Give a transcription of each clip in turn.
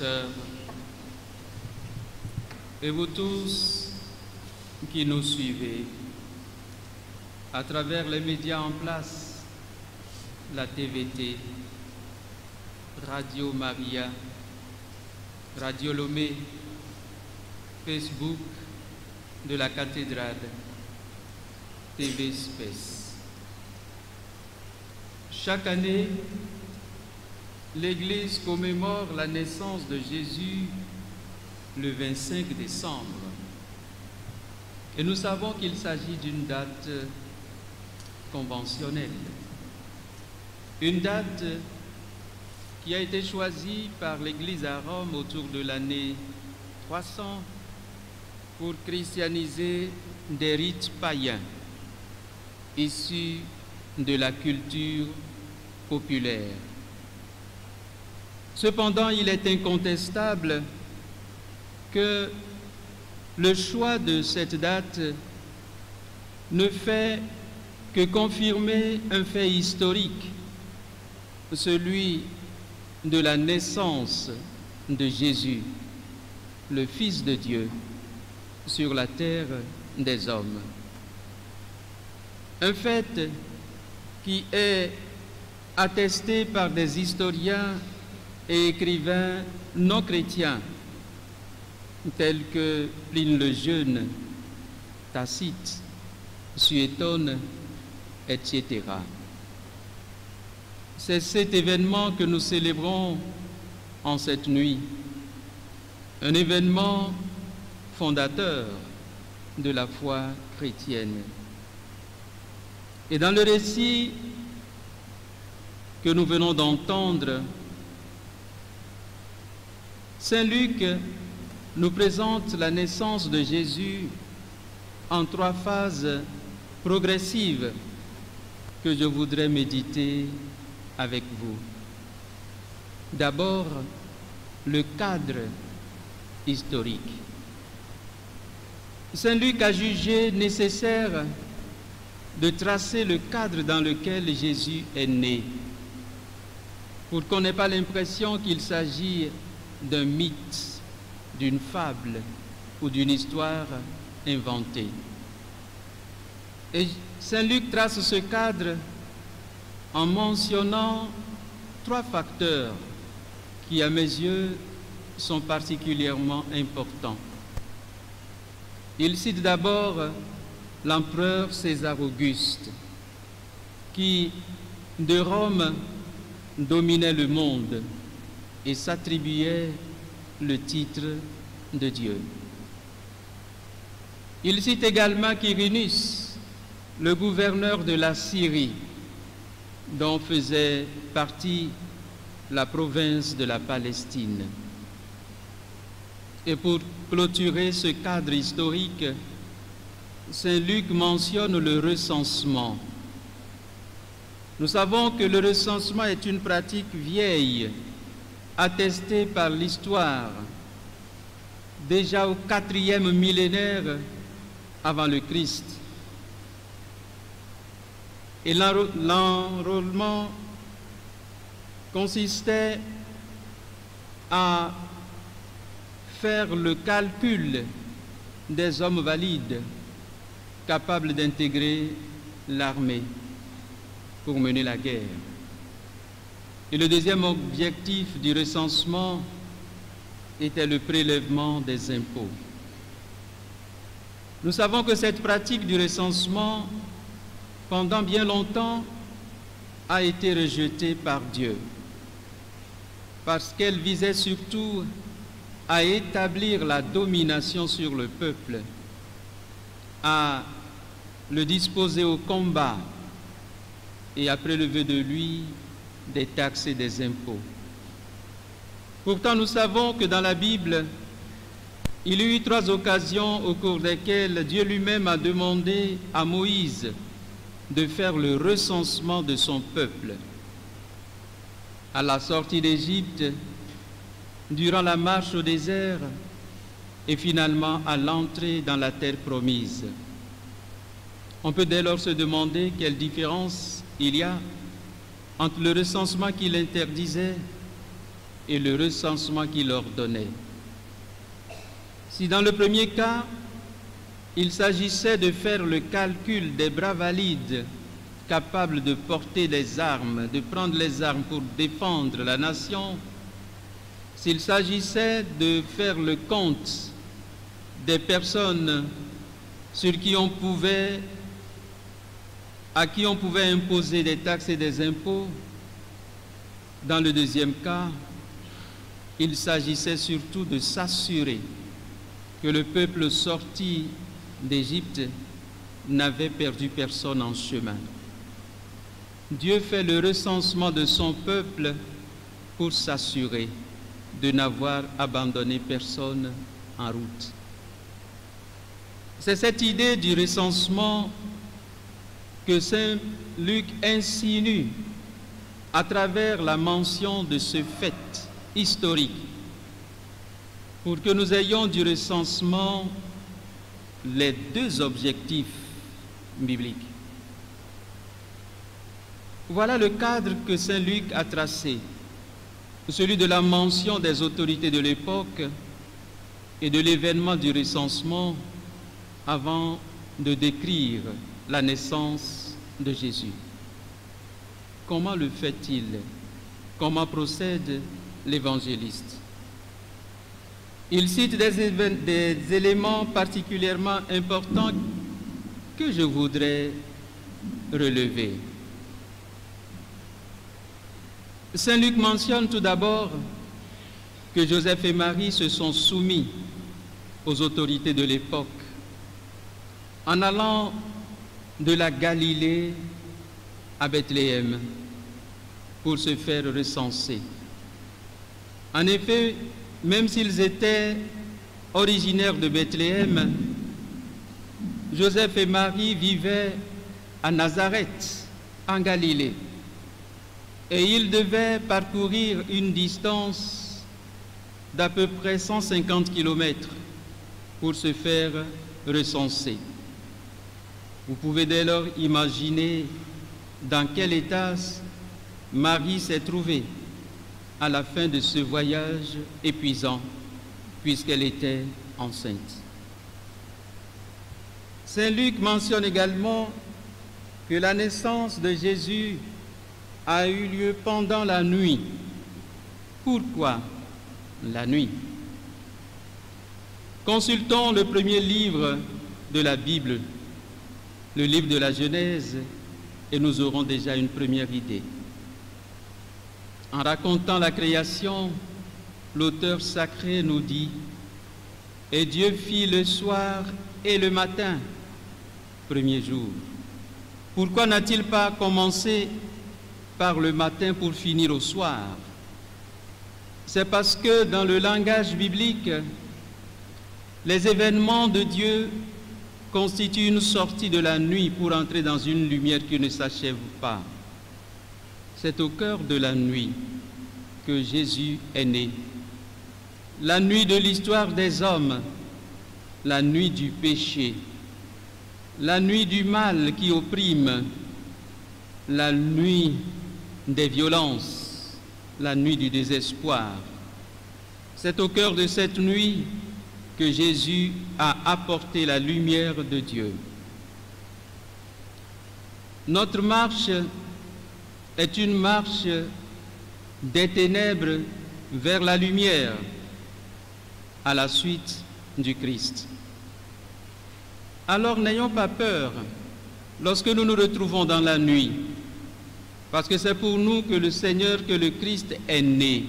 sœurs, et vous tous qui nous suivez à travers les médias en place, la TVT, Radio Maria, Radio Lomé, Facebook de la cathédrale, TV Space. Chaque année, l'Église commémore la naissance de Jésus le 25 décembre. Et nous savons qu'il s'agit d'une date conventionnelle. Une date qui a été choisie par l'Église à Rome autour de l'année 300 pour christianiser des rites païens issus de la culture populaire. Cependant, il est incontestable que le choix de cette date ne fait que confirmer un fait historique, celui de la naissance de Jésus, le Fils de Dieu, sur la terre des hommes. Un fait qui est attesté par des historiens et écrivains non chrétiens, tels que Pline le Jeune, Tacite, Suétone, etc. C'est cet événement que nous célébrons en cette nuit, un événement fondateur de la foi chrétienne. Et dans le récit que nous venons d'entendre, Saint Luc nous présente la naissance de Jésus en 3 phases progressives que je voudrais méditer avec vous. D'abord, le cadre historique. Saint Luc a jugé nécessaire de tracer le cadre dans lequel Jésus est né, pour qu'on n'ait pas l'impression qu'il s'agit d'un mythe, d'une fable ou d'une histoire inventée. Et Saint Luc trace ce cadre en mentionnant 3 facteurs qui, à mes yeux, sont particulièrement importants. Il cite d'abord l'empereur César Auguste, qui, de Rome, dominait le monde et s'attribuait le titre de Dieu. Il cite également Quirinus, le gouverneur de la Syrie, dont faisait partie la province de la Palestine. Et pour clôturer ce cadre historique, Saint Luc mentionne le recensement. Nous savons que le recensement est une pratique vieille, attestée par l'histoire, déjà au 4e millénaire avant le Christ. Et l'enrôlement consistait à faire le calcul des hommes valides capables d'intégrer l'armée pour mener la guerre. Et le deuxième objectif du recensement était le prélèvement des impôts. Nous savons que cette pratique du recensement, pendant bien longtemps, a été rejetée par Dieu, parce qu'elle visait surtout à établir la domination sur le peuple, à le disposer au combat et à prélever de lui des taxes et des impôts. Pourtant, nous savons que dans la Bible, il y a eu 3 occasions au cours desquelles Dieu lui-même a demandé à Moïse de faire le recensement de son peuple. À la sortie d'Égypte, durant la marche au désert et finalement à l'entrée dans la terre promise. On peut dès lors se demander quelle différence il y a entre le recensement qu'il interdisait et le recensement qu'il ordonnait. Si dans le premier cas, il s'agissait de faire le calcul des bras valides capables de porter les armes, de prendre les armes pour défendre la nation, s'il s'agissait de faire le compte des personnes à qui on pouvait imposer des taxes et des impôts, dans le deuxième cas, il s'agissait surtout de s'assurer que le peuple sorti d'Égypte n'avait perdu personne en chemin. Dieu fait le recensement de son peuple pour s'assurer de n'avoir abandonné personne en route. C'est cette idée du recensement que saint Luc insinue à travers la mention de ce fait historique, pour que nous ayons du recensement les deux objectifs bibliques. Voilà le cadre que saint Luc a tracé, celui de la mention des autorités de l'époque et de l'événement du recensement avant de décrire la naissance de Jésus. Comment le fait-il? Comment procède l'évangéliste? Il cite des éléments particulièrement importants que je voudrais relever. Saint Luc mentionne tout d'abord que Joseph et Marie se sont soumis aux autorités de l'époque en allant de la Galilée à Bethléem pour se faire recenser. En effet, même s'ils étaient originaires de Bethléem, Joseph et Marie vivaient à Nazareth, en Galilée, et ils devaient parcourir une distance d'à peu près 150 km pour se faire recenser. Vous pouvez dès lors imaginer dans quel état Marie s'est trouvée à la fin de ce voyage épuisant, puisqu'elle était enceinte. Saint Luc mentionne également que la naissance de Jésus a eu lieu pendant la nuit. Pourquoi la nuit? Consultons le premier livre de la Bible, le livre de la Genèse, et nous aurons déjà une première idée. En racontant la création, l'auteur sacré nous dit « Et Dieu fit le soir et le matin, premier jour. » Pourquoi n'a-t-il pas commencé par le matin pour finir au soir? C'est parce que dans le langage biblique, les événements de Dieu constituent une sortie de la nuit pour entrer dans une lumière qui ne s'achève pas. C'est au cœur de la nuit que Jésus est né. La nuit de l'histoire des hommes, la nuit du péché, la nuit du mal qui opprime, la nuit des violences, la nuit du désespoir. C'est au cœur de cette nuit que Jésus a apporté la lumière de Dieu. Notre marche est une marche des ténèbres vers la lumière, à la suite du Christ. Alors n'ayons pas peur lorsque nous nous retrouvons dans la nuit, parce que c'est pour nous que le Seigneur, que le Christ est né,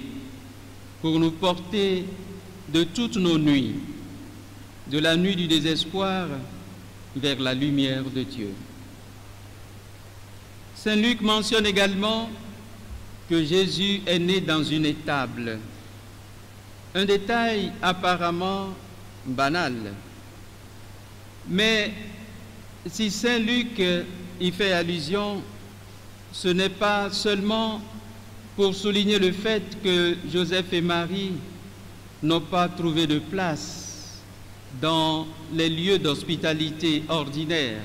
pour nous porter de toutes nos nuits, de la nuit du désespoir vers la lumière de Dieu. Saint Luc mentionne également que Jésus est né dans une étable. Un détail apparemment banal. Mais si Saint Luc y fait allusion, ce n'est pas seulement pour souligner le fait que Joseph et Marie n'ont pas trouvé de place dans les lieux d'hospitalité ordinaires,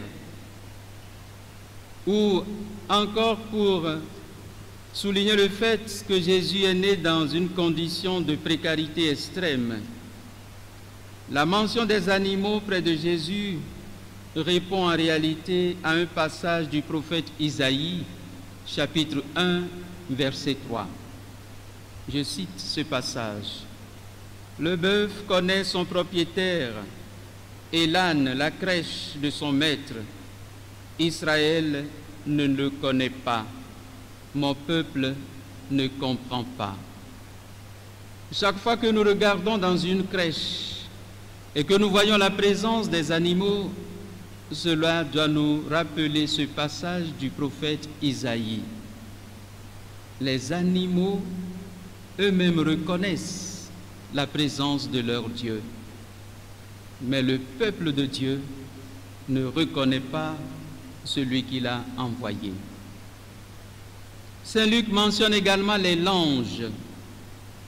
ou encore pour souligner le fait que Jésus est né dans une condition de précarité extrême. La mention des animaux près de Jésus répond en réalité à un passage du prophète Isaïe, chapitre 1, verset 3. Je cite ce passage. « Le bœuf connaît son propriétaire et l'âne la crèche de son maître. Israël ne le connaît pas. Mon peuple ne comprend pas. » Chaque fois que nous regardons dans une crèche et que nous voyons la présence des animaux, cela doit nous rappeler ce passage du prophète Isaïe. Les animaux eux-mêmes reconnaissent la présence de leur Dieu, mais le peuple de Dieu ne reconnaît pas celui qu'il a envoyé. Saint Luc mentionne également les langes.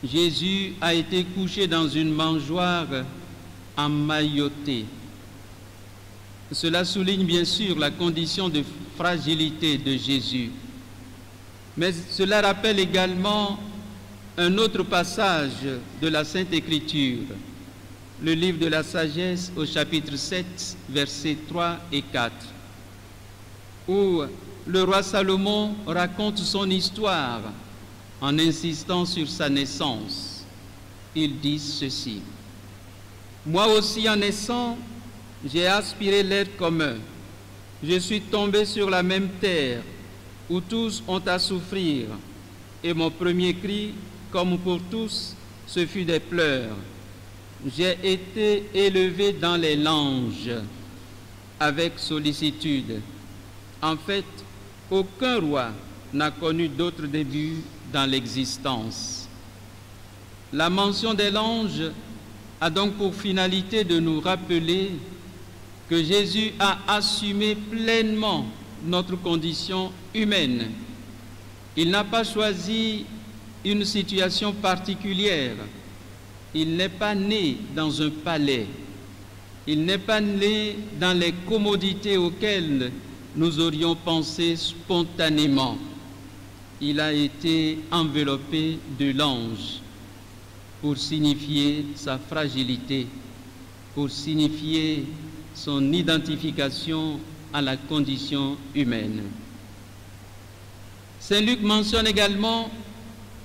Jésus a été couché dans une mangeoire emmaillotée. Cela souligne bien sûr la condition de fragilité de Jésus. Mais cela rappelle également un autre passage de la Sainte Écriture, le livre de la Sagesse au chapitre 7, versets 3 et 4, où le roi Salomon raconte son histoire en insistant sur sa naissance. Il dit ceci: « Moi aussi en naissant, j'ai aspiré l'air commun. Je suis tombé sur la même terre où tous ont à souffrir, et mon premier cri, comme pour tous, ce fut des pleurs. J'ai été élevé dans les langes avec sollicitude. En fait, aucun roi n'a connu d'autre début dans l'existence. » La mention des langes a donc pour finalité de nous rappeler que Jésus a assumé pleinement notre condition humaine. Il n'a pas choisi une situation particulière. Il n'est pas né dans un palais. Il n'est pas né dans les commodités auxquelles nous aurions pensé spontanément. Il a été enveloppé de l'ange pour signifier sa fragilité, pour signifier son identification à la condition humaine. Saint Luc mentionne également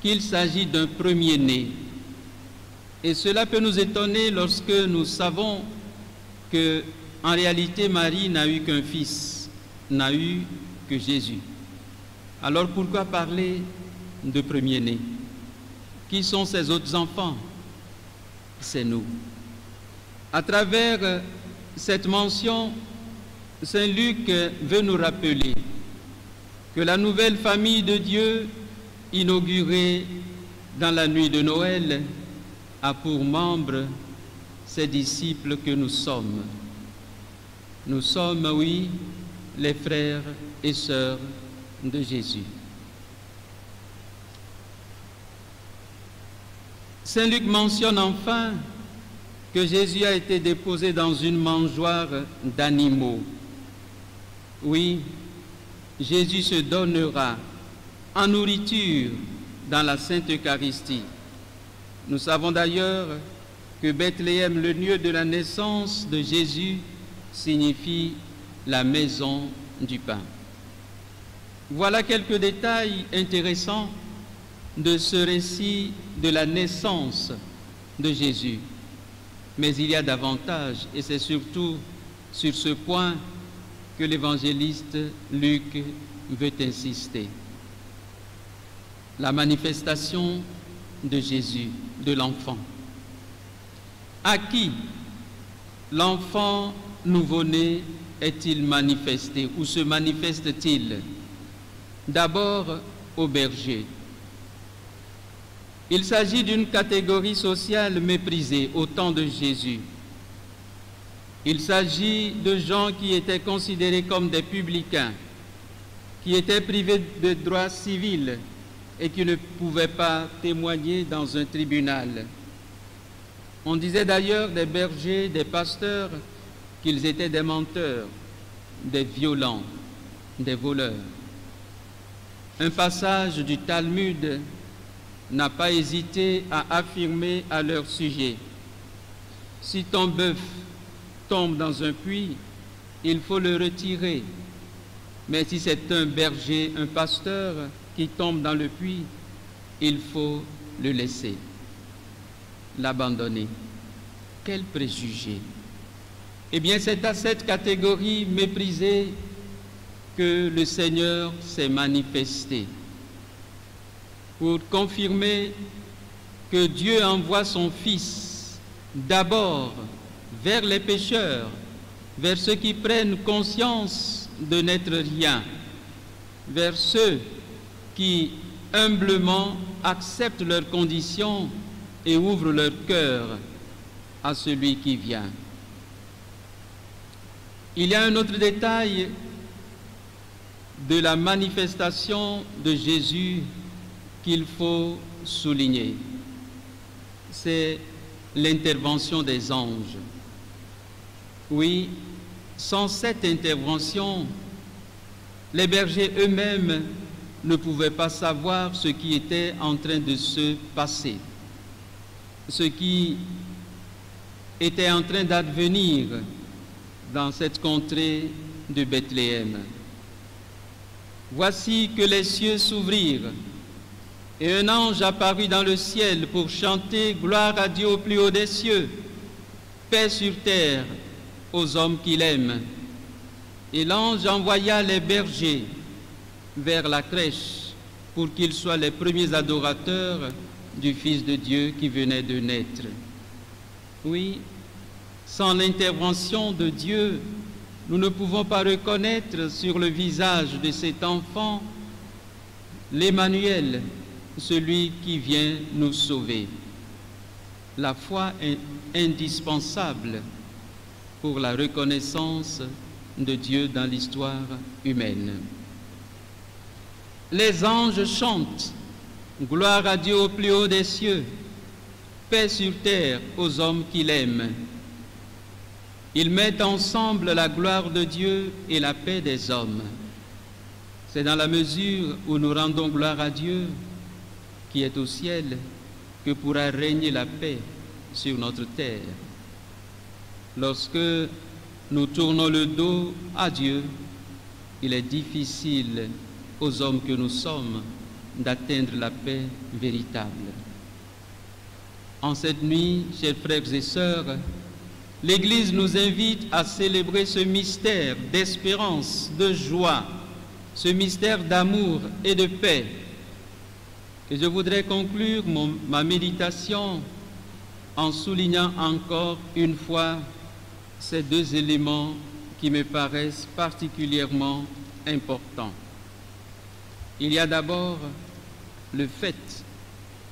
qu'il s'agit d'un premier-né. Et cela peut nous étonner lorsque nous savons que, en réalité, Marie n'a eu qu'un fils, n'a eu que Jésus. Alors pourquoi parler de premier-né? Qui sont ses autres enfants? C'est nous. À travers cette mention, Saint Luc veut nous rappeler que la nouvelle famille de Dieu, inaugurée dans la nuit de Noël, a pour membres ces disciples que nous sommes. Nous sommes, oui, les frères et sœurs de Jésus. Saint Luc mentionne enfin que Jésus a été déposé dans une mangeoire d'animaux. Oui, Jésus se donnera en nourriture dans la Sainte Eucharistie. Nous savons d'ailleurs que Bethléem, le lieu de la naissance de Jésus, signifie la maison du pain. Voilà quelques détails intéressants de ce récit de la naissance de Jésus. Mais il y a davantage, et c'est surtout sur ce point que l'évangéliste Luc veut insister. La manifestation de Jésus, de l'enfant. À qui l'enfant nouveau-né est-il manifesté ou se manifeste-t-il? D'abord aux bergers. Il s'agit d'une catégorie sociale méprisée au temps de Jésus. Il s'agit de gens qui étaient considérés comme des publicains, qui étaient privés de droits civils et qui ne pouvaient pas témoigner dans un tribunal. On disait d'ailleurs des bergers, des pasteurs, qu'ils étaient des menteurs, des violents, des voleurs. Un passage du Talmud n'a pas hésité à affirmer à leur sujet: si ton bœuf tombe dans un puits, il faut le retirer. Mais si c'est un berger, un pasteur qui tombe dans le puits, il faut le laisser, l'abandonner. Quel préjugé! Eh bien, c'est à cette catégorie méprisée que le Seigneur s'est manifesté pour confirmer que Dieu envoie son Fils d'abord vers les pécheurs, vers ceux qui prennent conscience de n'être rien, vers ceux qui humblement acceptent leurs conditions et ouvrent leur cœur à celui qui vient. Il y a un autre détail de la manifestation de Jésus qu'il faut souligner. C'est l'intervention des anges. Oui, sans cette intervention, les bergers eux-mêmes ne pouvaient pas savoir ce qui était en train de se passer, ce qui était en train d'advenir dans cette contrée de Bethléem. Voici que les cieux s'ouvrirent et un ange apparut dans le ciel pour chanter gloire à Dieu au plus haut des cieux, paix sur terre aux hommes qu'il aime. Et l'ange envoya les bergers vers la crèche pour qu'ils soient les premiers adorateurs du Fils de Dieu qui venait de naître. Oui, sans l'intervention de Dieu, nous ne pouvons pas reconnaître sur le visage de cet enfant l'Emmanuel, celui qui vient nous sauver. La foi est indispensable pour la reconnaissance de Dieu dans l'histoire humaine. Les anges chantent « Gloire à Dieu au plus haut des cieux, paix sur terre aux hommes qu'il aime ». Ils mettent ensemble la gloire de Dieu et la paix des hommes. C'est dans la mesure où nous rendons gloire à Dieu, qui est au ciel, que pourra régner la paix sur notre terre. Lorsque nous tournons le dos à Dieu, il est difficile aux hommes que nous sommes d'atteindre la paix véritable. En cette nuit, chers frères et sœurs, l'Église nous invite à célébrer ce mystère d'espérance, de joie, ce mystère d'amour et de paix. Et je voudrais conclure ma méditation en soulignant encore une fois ces deux éléments qui me paraissent particulièrement importants. Il y a d'abord le fait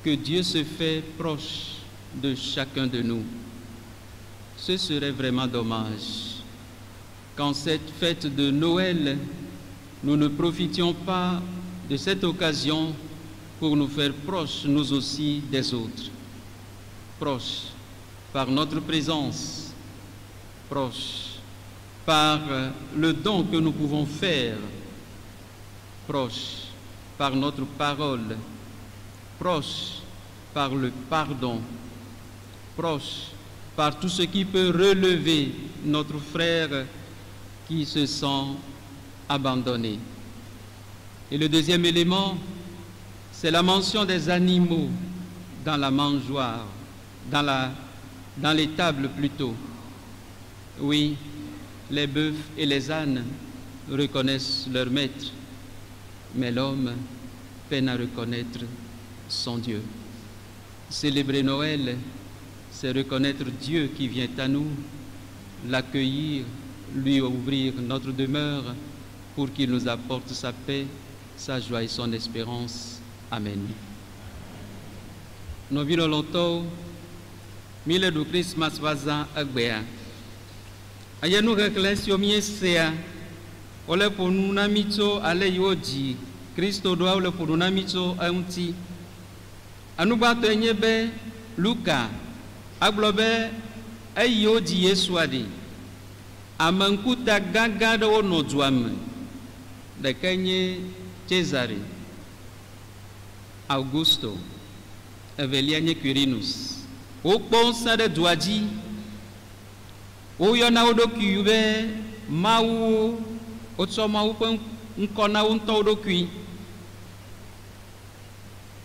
que Dieu se fait proche de chacun de nous. Ce serait vraiment dommage qu'en cette fête de Noël, nous ne profitions pas de cette occasion pour nous faire proches, nous aussi, des autres. Proches par notre présence, proches par le don que nous pouvons faire, proches par notre parole, proches par le pardon, proches par tout ce qui peut relever notre frère qui se sent abandonné. Et le deuxième élément, c'est la mention des animaux dans la mangeoire, dans les tables plutôt. Oui, les bœufs et les ânes reconnaissent leur maître, mais l'homme peine à reconnaître son Dieu. Célébrer Noël, c'est reconnaître Dieu qui vient à nous, l'accueillir, lui ouvrir notre demeure pour qu'il nous apporte sa paix, sa joie et son espérance. Amen. Novilo lonto, mille du Christmas vaza agbea. Ayanu reklesio miesea, ole ponuna mito ale yoji, Christo doa ole ponuna mito aunti. Anubato enyebe Luka, aglobe ayoji Yesuadi. Amankuta gaga do no duame. De kenye Cesare, Augusto, evelia nye Quirinus. O kpɔnsẽ ɖe dua dzi, woyɔna wo ɖokui be Mawu, wotsɔ Mawu ƒe ŋkɔ na wo ŋutɔ wo ɖokui.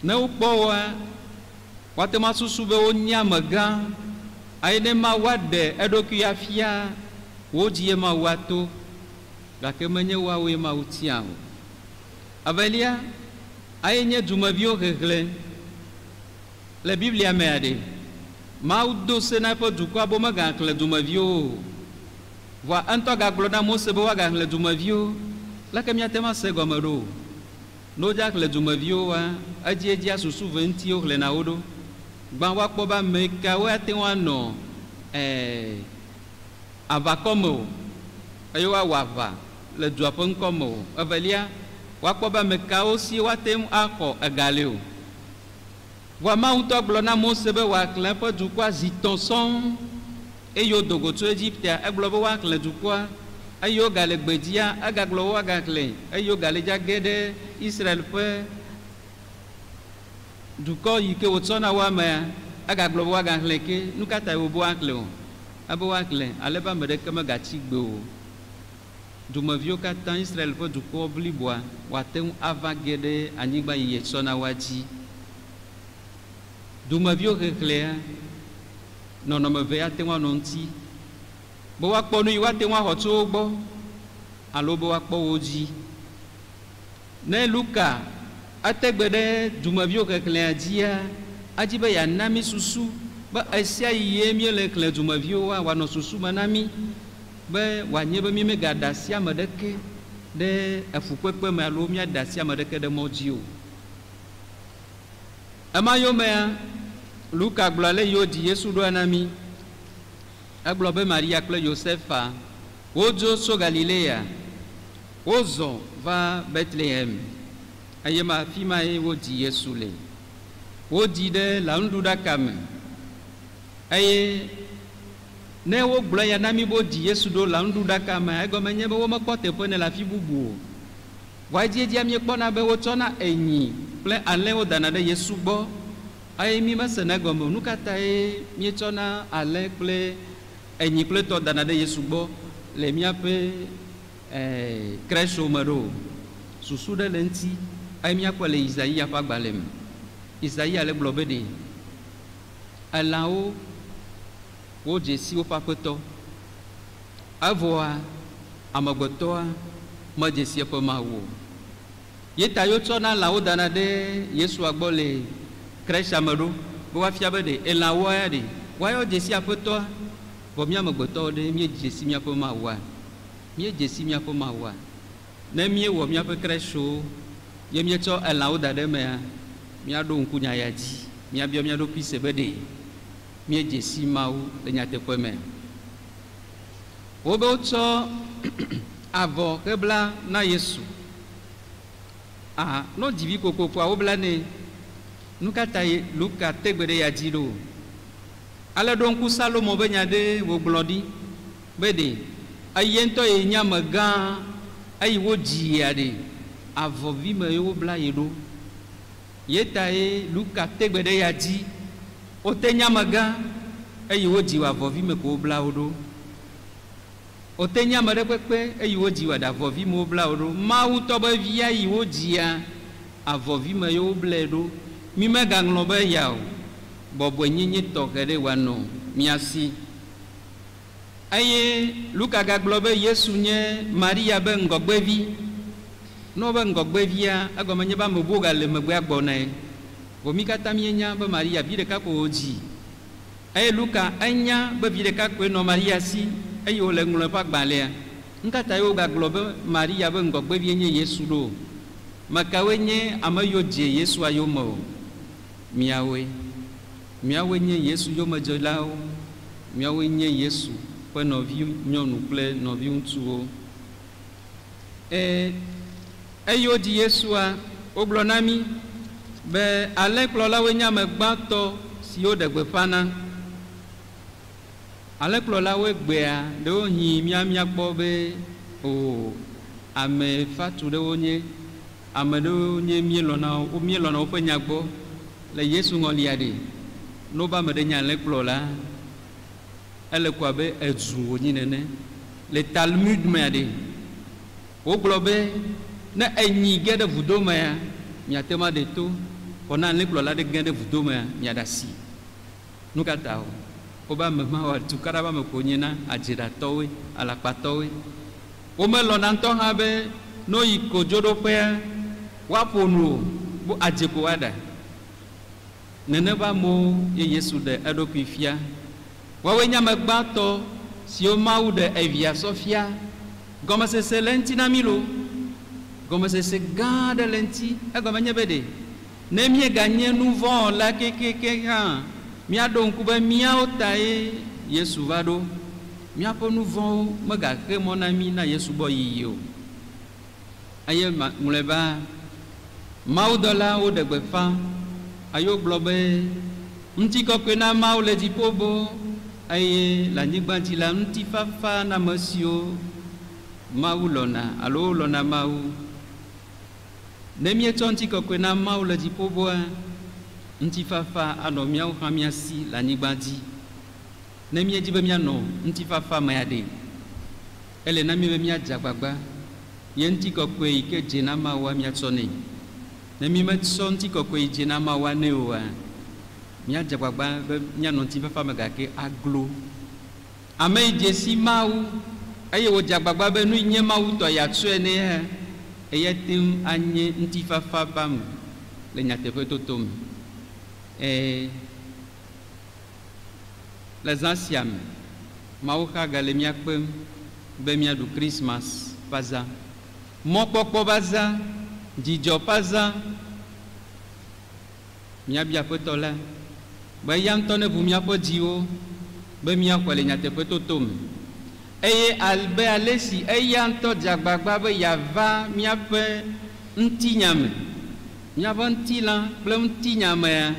Ne wokpɔ woa, woate ma susu be wonye amegã, eye ne Mawu aɖe eɖokui afia, wo dzi ye Mawu ato, gake menye woawoe Mawu tia o. Avelia, aye nye dumeviwo xexlẽ le Biblia mea ɖe. Mawu do se na eƒe dukɔa be megaxlẽ dumeviwo o. Vɔa ŋutɔ gagblɔ na Mose be woagaxlẽ dumeviwo, leke míate ma se gɔme ɖo. Ne wodza xlẽ dumeviwo wa, edzia susu ve ŋuti woxlẽna wo ɖo. Gbã woakpɔ be ame kawoe ate ŋu anɔ aʋakɔ me o, eye woawɔ aʋa le dua ƒe ŋkɔ me o. Evelia, woakpɔ be ame kawo si woate ŋu axɔ egali o. Vɔa Mawu ŋutɔ gblɔ na Mose be woaxlẽ eƒe dukɔa zi 3 sɔŋ, eye wodo go tso Egiptea, egblɔ be woaxlẽ dukɔa, eye wogale gbedzia, egagblɔ be woagaxlẽ, eye wogale dza ge ɖe Israel ƒe dukɔ yi ke wotsɔ na wo amea, egagblɔ be woagaxlẽ ke, nu ka ta wo be woaxlẽ o? Ebe woaxlẽ, ale be ame ɖeke megatsi gbe o. Dumeviwo katã Israel ƒe dukɔ bliboa, woate ŋu ava ge ɖe anyigba yi yetsɔ na woa dzi. Dumeviwo xexlẽa, nɔnɔme ve ate ŋu anɔ ŋuti, be woakpɔ nu yi woate ŋu axɔ tso wo gbɔ, alo be woakpɔ wo dzi. Ne Luka ate gbe ɖe dumeviwo xexlẽa dzia, adi be yeana mi susu be esia yi ye míele xlẽ dumeviwoa, wòanɔ susu me na mi, be wòanye be mi megada asi ame ɖeke ɖe efukpekpe me alo míada asi ame ɖeke ɖe mɔ dzi o. Ema yomea, Luka gblɔ ale yiwo di Yesu ɖoa na mi. Egblɔ be Maria kple Yosefa wodzo tso Galilea, wozɔ va Bethlehem, eye afi ma ye wodi Yesu le. Wodi ɖe lãnuɖuɖaka me, eye ne wogblɔ ya na mi be wodi Yesu ɖo lãnuɖuɖaka me, egɔme nye be womekpɔ teƒe ne le afi bubu o. Vɔa edziedzie míekpɔna be wotsɔna enyi kple alẽ wodana ɖe Yesu gbɔ, eye mi mesena egɔme o. Nu ka ta ye míetsɔna alẽ kple enyi kple tɔ dana ɖe Yesu gbɔ le míaƒe krèche me ɖo? Susu ɖe le ŋuti, eye míakpɔ le Isaia ƒe agbalẽ me. Isaia le gblɔ be ɖe elãwo wodze si woƒe aƒetɔ, evɔa amegbetɔa medze si eƒe Mawu o. Ye ta wotsɔna lãwo dana ɖe Yesua gbɔ le krèchea me ɖo be woafia be ɖe elãwoa ya ɖe woayɔ dze si aƒetɔa, vɔ mía amegbetɔwo ɖe míedze si míaƒe Mawua, míedze si míaƒe Mawua. Ne míewɔ míaƒe krèchewo ye míetsɔ elãwo da ɖe emea, míaɖo ŋku nya ya dzi, míabiɔ mía ɖokui se be ɖe míedze si Mawu le nyateƒe me. Wobe wotsɔ avɔ hebla na Yesu. No dzivi kokokoa wobla nɛ. Nu ka ta Luka tegbe ɖe ya dzi ɖo? Ale ɖo ŋku Salomo be nya ɖe wògblɔ ɖi be ɖe eye ŋutɔ ye nye amegã eye wodzia ɖe avɔvi me ye wobla ye ɖo. Ye ta ye Luka tegbe ɖe ya dzi, wote nye amegã eye wodzi wɔ avɔvi me ko wobla wo ɖo. Wote nye ame ɖe kpekpe eye wodzi wɔ ɖe avɔvi me wobla wo ɖo. Mawu tɔ be via yi wodzia avɔvi me ye woblae ɖo. Mi megaŋlɔ be ya o, bɔbɔenyenye tɔxɛ ɖe wòanɔ mía si. Eye Luka gagblɔ be Yesu nye Maria be ŋgɔgbevi. No be ŋgɔgbevia, egɔme nye be ame bubu gale megbea gbɔnae. Vɔ mi katã míenya be Maria vi ɖeka ko wodzi. Eye Luka enya be vi ɖeka koe nɔ Maria si, eye wòle ŋlɔ eƒe agbalẽa. Nu ka ta ye wogagblɔ be Maria be ŋgɔgbevie nye Yesu ɖo? Mekawoe nye ame yiwo dze Yesua yome o? Miawoe. Miawoe nye Yesu yomedzelawo. Miawoe nye Yesu ƒe nɔvi nyɔnu kple nɔvi ŋutsuwo. Eye wodi Yesua, wogblɔ na mi be alẽkplɔlawoe nye ame gbãtɔ siwo ɖe gbeƒã na. Alẽkplɔlawoe gbea ɖewo hi míakpɔ be o ame fatu ɖewo nye, ameɖewo nye míelɔna woƒe nya gbɔ le Yesu ŋɔlia ɖe no ba me ɖe nya le kplɔ la ele ko abe edzu wonyi nene le Talmud mea ɖe wogblɔ be ne enyi ge ɖe vudo mea miate ma ɖe to xɔna le kplɔ la ɖe ge ɖe vudo mea miaɖe asi nu ka ta o wobe ame ma wɔ tukaɖa be ame ko nye na adziɖatɔwoe alakpatɔwoe womelɔna ŋutɔ hã be no yi kodzoɖoƒea woaƒo nu o bo adze ko woaɖa nene be amewo ye Yesu ɖe eɖokui fia woawoe nye ame gbãtɔ siwo Mawu ɖe evia sɔfia gɔmesese le ŋuti na mi lo gɔmesese gã aɖe le ŋuti egɔme nye be ɖe ne mieganye nu vɔ̃ la kekeke hã míaɖo ŋku be míawo tae Yesu va ɖo míaƒe nu vɔ̃wo megaxe mɔ na mi na Yesu gbɔ yiyi o eye ŋlɔeba mawudɔlawo ɖe gbeƒã ayo gblɔ be ŋutikɔkɔe na Mawu le dziƒo bo eye le anyigba dzi la ŋutifafa na ame siwo Mawu lɔna alo lɔna Mawu ne míetsɔ ŋutikɔkɔe na Mawu le dziƒo boa ŋutifafa anɔ míawo hã míasi le anyigba dzi ne míedzi be míanɔ ŋutifafa mea ɖe ele na mi be míadze agbagba ye ŋutikɔkɔe yi ke dze na Mawua míatsɔ nɛ ne mi metsɔ ŋutikɔkɔe yi dze na Mawua nɛ oa míadze agbagba be míanɔ ŋutifafa me gake aglo ame yi dze si Mawu eye wòdze agbagba be nu yi nye Mawu tɔ yeatsɔe nɛ hã eya tem anye ŋutifafa ba me le nyateƒe toto me le zã sia me Mawu xa gale míakpem be míaɖu Christmas va zã mɔkpɔkpɔ va zã dzidzɔ va zã míabia Aƒetɔ la be eya ŋutɔ neʋu míaƒe dziwo be míaxɔe le nyateƒe toto me eye abe ale si eya ŋutɔ dze agbagba be yeava míaƒe ŋutinya me míaƒe ŋutilã kple ŋutinya mea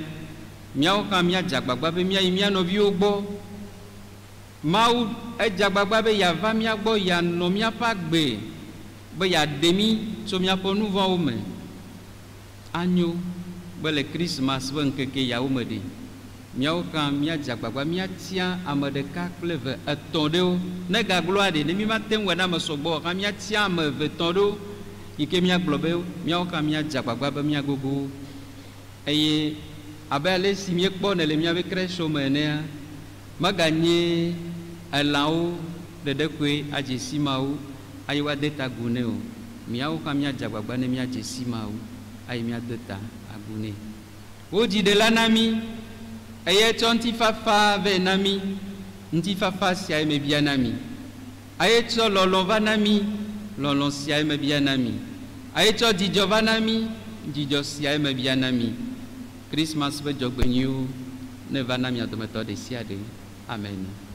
míawo hã míadze agbagba be míayi mía nɔviwo gbɔ Mawu edze agbagba be yeava mía gbɔ yeanɔ míaƒe agbe be yeaɖe mí tso míaƒe nu vɔ̃wo me anyo be le Christmas be ŋkeke yawo me ɖe míawo hã míadze agbagba míatia ame ɖeka kple eve etɔ̃ ɖewo ne gagblɔa ɖe ne mi mate ŋu wɔ na ame sɔgbɔ hã míatia ame eve etɔ̃ ɖewo yi ke míagblɔ be míawo hã míadze agbagba be míagogo eye abe ale si míekpɔ ne le míaƒe krɛsio me enea meganye elãwo ɖeɖe koe adze si Mawu ayi woade ta agu nɛ o míawo hã míadze agbagba ne míadze si Mawu ayi míade ta agu nɛ wodzi ɖe la na mí eye tsɔ ŋutifafa vɛ na mí ŋutifafa sia me bia na mí eye tsɔ lɔlɔ̃ va na mí lɔlɔ̃ sia me bia na mí eye tsɔ dzidzɔ va na mí dzidzɔ sia me bia na mí Christmas ƒe dzɔgbenyuiwo ne va na mia dometɔ ɖe sia ɖe amen.